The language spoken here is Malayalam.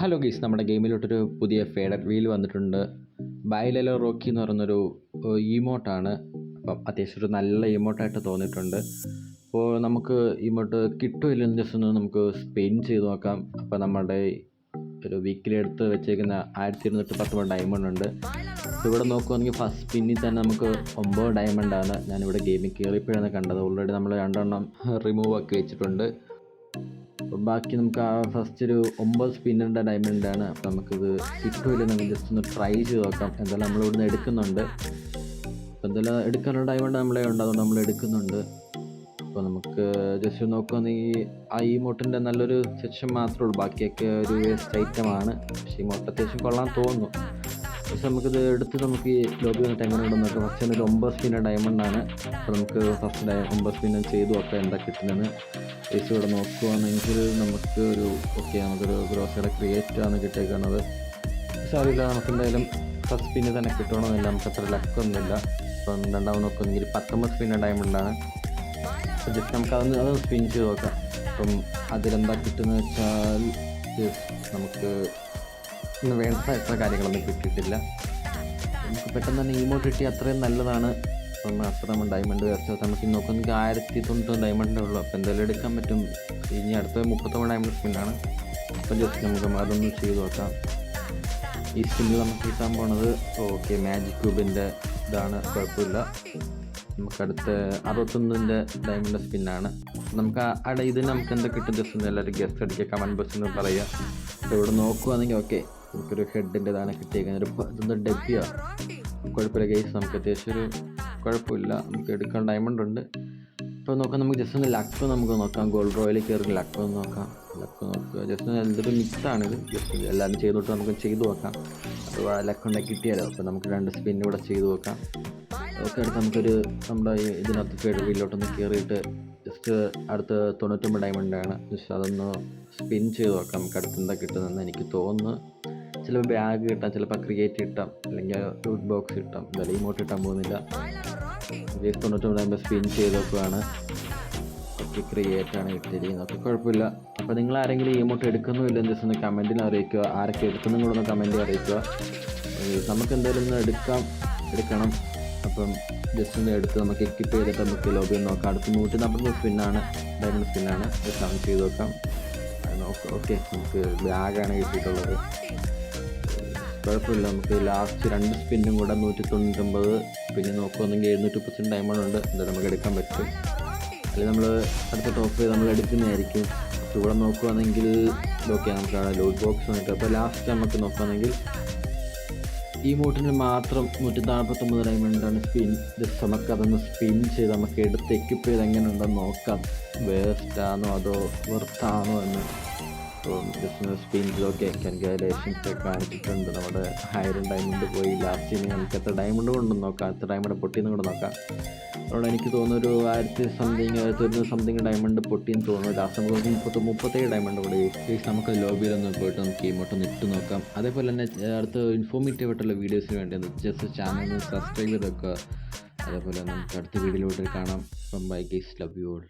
ഹലോ ഗീസ്, നമ്മുടെ ഗെയിമിലോട്ടൊരു പുതിയ ഫേഡഡ് വീൽ വന്നിട്ടുണ്ട്. ബൈലെലോ റോക്കി എന്ന് പറയുന്നൊരു ഇമോട്ടാണ്. അപ്പം അത്യാവശ്യം ഒരു നല്ല ഇമോട്ടായിട്ട് തോന്നിയിട്ടുണ്ട്. അപ്പോൾ നമുക്ക് ഇമോട്ട് കിട്ടുമില്ലെന്ന് ജസ്റ്റ് ഒന്ന് നമുക്ക് സ്പെയിൻ ചെയ്ത് നോക്കാം. അപ്പോൾ നമ്മുടെ ഒരു വീക്കിലി എടുത്ത് വെച്ചേക്കുന്ന 1210 ഡയമണ്ട് ഉണ്ട്. ഇവിടെ നോക്കുകയാണെങ്കിൽ ഫസ്റ്റ് സ്പിന്നിൽ തന്നെ നമുക്ക് 9 ഡയമണ്ടാണ്. ഞാനിവിടെ ഗെയിമിൽ കയറിയപ്പോഴാണ് കണ്ടത്. ഓൾറെഡി നമ്മൾ 2 എണ്ണം റിമൂവ് ആക്കി വെച്ചിട്ടുണ്ട്. ബാക്കി നമുക്ക് ആ ഫസ്റ്റ് ഒരു 9 സ്പിന്നിൻ്റെ ഡയമണ്ടാണ്. അപ്പോൾ നമുക്കിത് കിട്ടുമില്ല, നമുക്ക് ജസ്റ്റ് ഒന്ന് ട്രൈ ചെയ്ത് നോക്കാം. എന്തായാലും നമ്മളിവിടുന്ന് എടുക്കുന്നുണ്ട്. അപ്പോൾ എന്തായാലും എടുക്കാനുള്ള ഡയമണ്ട് നമ്മളെ ഉണ്ട്, അതുകൊണ്ട് നമ്മൾ എടുക്കുന്നുണ്ട്. അപ്പോൾ നമുക്ക് ജസ്റ്റ് നോക്കുകയാണെങ്കിൽ ആ ഇമോട്ടിൻ്റെ നല്ലൊരു സെക്ഷൻ മാത്രമേ ഉള്ളൂ, ബാക്കിയൊക്കെ ഒരു വേസ്റ്റ് ഐറ്റമാണ്. പക്ഷേ ഇമോട്ട് അത്യാവശ്യം കൊള്ളാൻ തോന്നുന്നു. പക്ഷെ നമുക്കിത് എടുത്ത് നമുക്ക് ഈ ലോബി വന്നിട്ട് എങ്ങനെ ഉണ്ടെന്ന് നോക്കാം. ഫസ്റ്റ് ഒരു 9 സ്പിന്ന ഡയമണ്ടാണ്. അപ്പോൾ നമുക്ക് ഫസ്റ്റ് 9 സ്പിന്നും ചെയ്ത് നോക്കാം എന്താ കിട്ടുന്നതെന്ന്. ഏസ് ഇവിടെ നോക്കുകയാണെങ്കിൽ നമുക്ക് നമുക്കൊരു ഗ്രോസറിയുടെ ക്രിയേറ്റ് ആണ് കിട്ടിയേക്കുന്നത്. പക്ഷേ അറിയില്ല, നമുക്ക് എന്തായാലും ഫസ്റ്റ് സ്പിന്ന് തന്നെ കിട്ടണമെന്നില്ല, നമുക്ക് അത്ര ലക്കൊന്നുമില്ല. അപ്പം രണ്ടാമത് നോക്കുകയാണെങ്കിൽ 19 സ്പിന്ന ഡയമണ്ടാണ്. അപ്പോൾ ജസ്റ്റ് നമുക്ക് അത് സ്പിൻ ചെയ്ത് നോക്കാം. അപ്പം അതിലെന്താ കിട്ടുന്നത് വെച്ചാൽ നമുക്ക് ഇന്ന് വേണ്ട എത്ര കാര്യങ്ങളൊന്നും കിട്ടിയിട്ടില്ല. നമുക്ക് പെട്ടെന്ന് തന്നെ ഇമോട്ട് കിട്ടി, അത്രയും നല്ലതാണ്. അപ്പം അത്ര നമ്മൾ ഡയമണ്ട് വരച്ചത് നമുക്ക് നോക്കുകയാണെങ്കിൽ 1090 ഡയമണ്ടേ ഉള്ളൂ. അപ്പോൾ എന്തായാലും എടുക്കാൻ പറ്റും. ഇനി അടുത്ത 39 ഡയമണ്ട് സ്പിന്നാണ്. അപ്പം ജസ്റ്റ് നമുക്ക് അതൊന്ന് ചെയ്ത് നോക്കാം. ഈ സ്പിന്നിൽ നമുക്ക് കിട്ടാൻ പോണത് മാജിക് ക്യൂബിൻ്റെ ഇതാണ്, കുഴപ്പമില്ല. നമുക്കടുത്ത് 61 ഡയമണ്ട് സ്പിന്നാണ്. നമുക്ക് ഇതിന് നമുക്ക് എന്താ കിട്ടും ജസ്റ്റ് എല്ലാവരും ഗസ്റ്റ് അടിക്കുക, കമൻറ്റ് ബോക്സിൽ നിന്ന് പറയുക. അപ്പോൾ ഇവിടെ നോക്കുകയാണെങ്കിൽ നമുക്കൊരു ഹെഡിൻ്റെ ഇതാണ് കിട്ടിയേക്കുന്നത്. ഇതൊന്ന് ഡെബിയോ കുഴപ്പമില്ല ഗൈസ്, നമുക്ക് അത്യാവശ്യം ഒരു കുഴപ്പമില്ല. നമുക്ക് എടുക്കാൻ ഡയമണ്ട് ഉണ്ട്. ഇപ്പോൾ നോക്കാം, നമുക്ക് ജസ്റ്റ് ഒന്ന് ലക്ക് നമുക്ക് നോക്കാം. ഗോൾഡ് റോയലിൽ കയറി ലക്ക് നോക്കാം. ലക്ക് നോക്കുക, ജസ്റ്റ് എന്തൊരു മിക്സാണിത്. ജസ്റ്റ് എല്ലാവരും ചെയ്തോട്ട് നമുക്ക് ചെയ്തു നോക്കാം. അഥവാ ലക്ക് ഉണ്ടാക്കി കിട്ടിയാലോ. അപ്പോൾ നമുക്ക് 2 സ്പിന്ന് ഇവിടെ ചെയ്ത് നോക്കാം. എടുത്ത് നമുക്കൊരു നമ്മുടെ ഇതിനകത്ത് ഫേഡ് വീലിലോട്ടൊന്ന് കയറിയിട്ട് ജസ്റ്റ് അടുത്ത് 99 ഡയമണ്ടാണ്. ജസ്റ്റ് അതൊന്ന് സ്പിൻ ചെയ്ത് നോക്കാം. നമുക്ക് അടുത്ത് എന്താ കിട്ടുന്നതെന്ന് എനിക്ക് തോന്നുന്നു. ചിലപ്പോൾ ബാഗ് കിട്ടാം, ചിലപ്പോൾ ക്രിയേറ്റ് കിട്ടാം, അല്ലെങ്കിൽ ലൂട്ട് ബോക്സ് കിട്ടാം. എന്തായാലും ഇമോട്ട് കിട്ടാൻ പോകുന്നില്ല. 99 ഡയമണ്ട് സ്പിൻ ചെയ്ത് നോക്കുകയാണ്. ക്രിയേറ്റ് ആണ് കിട്ടിയിരിക്കുന്നത്. അപ്പോൾ കുഴപ്പമില്ല. അപ്പോൾ നിങ്ങൾ ആരെങ്കിലും ഇമോട്ട് എടുക്കുന്നുമില്ലെന്ന് ജസ്റ്റ് ഒന്ന് കമൻറ്റിൽ അറിയിക്കുക. ആരൊക്കെ എടുക്കുന്നതും കൂടെ ഒന്ന് കമൻറ്റിൽ അറിയിക്കുക. നമുക്ക് എന്തായാലും ഒന്ന് എടുക്കണം. അപ്പം ജസ്റ്റ് ഒന്ന് എടുത്ത് നമുക്ക് എക്വിപ്പ് ചെയ്തിട്ട് നമുക്ക് ലോബി ഒന്ന് നോക്കാം. അടുത്ത് 140 സ്പിന്നാണ്, ഡയമണ്ട് സ്പിന്നാണ്. ജസ്റ്റ് നമുക്ക് ചെയ്ത് നോക്കാം. നമുക്ക് ബാഗാണ് കിട്ടിയിട്ടുള്ളത്. കുഴപ്പമില്ല. നമുക്ക് ലാസ്റ്റ് 2 സ്പിന്നും കൂടെ 199, പിന്നെ നോക്കുകയാണെങ്കിൽ 730 ഡയമണ്ട് ഉണ്ട്. എന്തായാലും നമുക്ക് എടുക്കാൻ പറ്റും. അല്ലെങ്കിൽ നമ്മൾ അടുത്ത ടോപ്പ് നമ്മൾ എടുക്കുന്നതായിരിക്കും. ഇവിടെ നോക്കുകയാണെങ്കിൽ നമുക്ക് ലൂട്ട് ബോക്സ് വന്നിട്ട്. അപ്പോൾ ലാസ്റ്റ് നമുക്ക് നോക്കുകയാണെങ്കിൽ ഈ മോട്ടിന് മാത്രം 149 ഡയമണ്ടാണ് സ്പിൻ. ജസ്റ്റ് നമുക്കതൊന്ന് സ്പിൻ ചെയ്ത് നമുക്ക് എടുത്ത് എക്വിപ്പ് ചെയ്ത് എങ്ങനെ ഉണ്ടെന്ന് നോക്കാം. വേസ്റ്റാണോ അതോ വെർത്താണോ എന്ന്. അപ്പോൾ ജസ്റ്റ് സ്പിൻ കൺഗ്രാജുലേഷൻസ് കാണിച്ചിട്ടുണ്ട്. നമ്മുടെ 1000 ഡയമണ്ട് പോയി. ലാസ്റ്റ് ഇനി നമുക്ക് എത്ര ഡയമണ്ട് കൊണ്ടുവന്ന് നോക്കാം, എത്ര ഡയമണ്ട് പൊട്ടിയെന്ന് കൂടെ നോക്കാം. അതുകൊണ്ട് എനിക്ക് തോന്നുന്നു ഒരു 1100 ഡയമണ്ട് പൊട്ടിയെന്ന് തോന്നുന്നു. ലാസ്റ്റ് നമുക്ക് 37 ഡയമണ്ട് കൂടെ നമുക്ക് ലോബിയിലൊന്ന് പോയിട്ട് നമുക്ക് ഇമോട്ടൊന്ന് ഇട്ട് നോക്കാം. അതേപോലെ തന്നെ അടുത്ത ഇൻഫോർമേറ്റീവ് ആയിട്ടുള്ള വീഡിയോസിന് വേണ്ടി ജസ്റ്റ് ചാനൽ സബ്സ്ക്രൈബ് ചെയ്ത് വെക്കുക. അതേപോലെ നമുക്ക് അടുത്ത വീഡിയോയിലോട്ട് കാണാം. Bye guys, love you all.